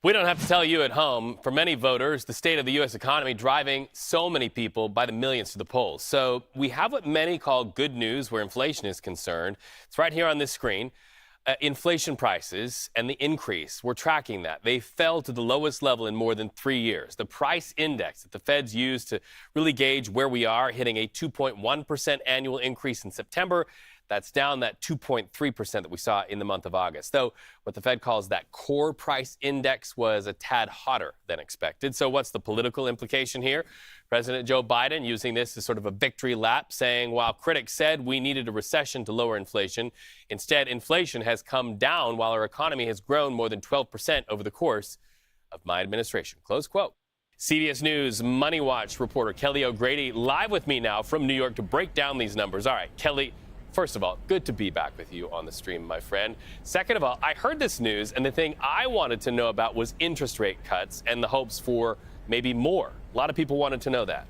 We don't have to tell you at home, for many voters, the state of the U.S. economy driving so many people by the millions to the polls. So we have what many call good news where inflation is concerned. It's right here on this screen. Inflation prices and the increase, we're tracking that. They fell to the lowest level in more than 3 years. The price index that the Feds use to really gauge where we are, hitting a 2.1% annual increase in September. That's down that 2.3% that we saw in the month of August. Though what the Fed calls that core price index was a tad hotter than expected. So what's the political implication here? President Joe Biden using this as sort of a victory lap, saying while critics said we needed a recession to lower inflation, instead inflation has come down while our economy has grown more than 12% over the course of my administration. Close quote. CBS News MoneyWatch reporter Kelly O'Grady live with me now from New York to break down these numbers. All right, Kelly. First of all, good to be back with you on the stream, my friend. Second of all, I heard this news, and the thing I wanted to know about was interest rate cuts and the hopes for maybe more. A lot of people wanted to know that.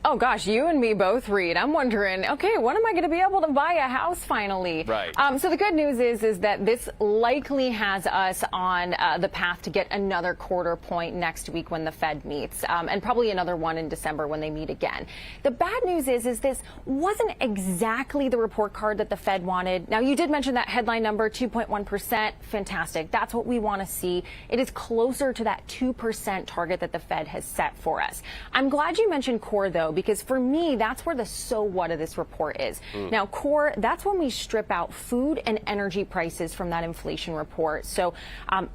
Oh, gosh, you and me both, Reed. I'm wondering, okay, when am I going to be able to buy a house finally? Right. So the good news is that this likely has us on the path to get another quarter point next week when the Fed meets, and probably another one in December when they meet again. The bad news is this wasn't exactly the report card that the Fed wanted. Now, you did mention that headline number, 2.1%. Fantastic. That's what we want to see. It is closer to that 2% target that the Fed has set for us. I'm glad you mentioned core, though, because for me, that's where the so what of this report is. Now, core, that's when we strip out food and energy prices from that inflation report. So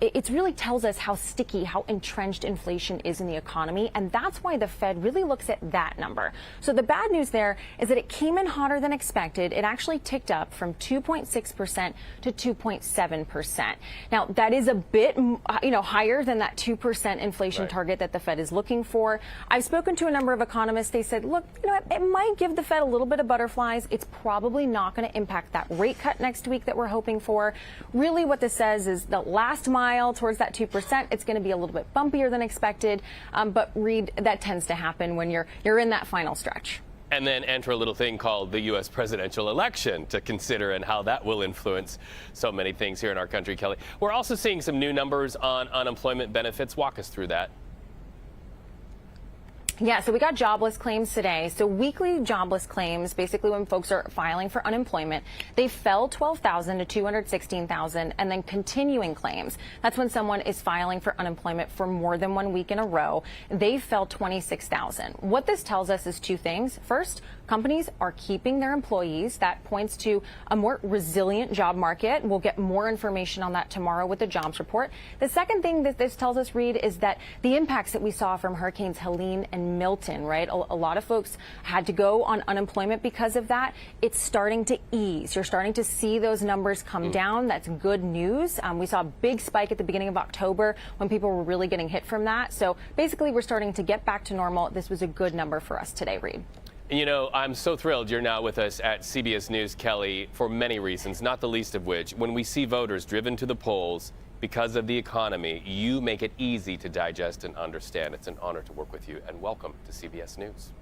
it really tells us how sticky, how entrenched inflation is in the economy. And that's why the Fed really looks at that number. So the bad news there is that it came in hotter than expected. It actually ticked up from 2.6% to 2.7%. Now, that is a bit, higher than that 2% inflation target that the Fed is looking for. I've spoken to a number of economists. They said, look, it might give the Fed a little bit of butterflies. It's probably not going to impact that rate cut next week that we're hoping for. Really, what this says is the last mile towards that 2%, it's going to be a little bit bumpier than expected. But Reed, that tends to happen when you're in that final stretch. And then enter a little thing called the U.S. presidential election to consider and how that will influence so many things here in our country, Kelly. We're also seeing some new numbers on unemployment benefits. Walk us through that. Yeah, so we got jobless claims today. So weekly jobless claims, basically when folks are filing for unemployment, they fell 12,000 to 216,000, and then continuing claims. That's when someone is filing for unemployment for more than 1 week in a row. They fell 26,000. What this tells us is two things. First, companies are keeping their employees. That points to a more resilient job market. We'll get more information on that tomorrow with the jobs report. The second thing that this tells us, Reed, is that the impacts that we saw from Hurricanes Helene and Milton, right? A lot of folks had to go on unemployment because of that. It's starting to ease. You're starting to see those numbers come down. That's good news. We saw a big spike at the beginning of October when people were really getting hit from that. So basically, we're starting to get back to normal. This was a good number for us today, Reed. I'm so thrilled you're now with us at CBS News, Kelly, for many reasons, not the least of which, when we see voters driven to the polls because of the economy, you make it easy to digest and understand. It's an honor to work with you, and welcome to CBS News.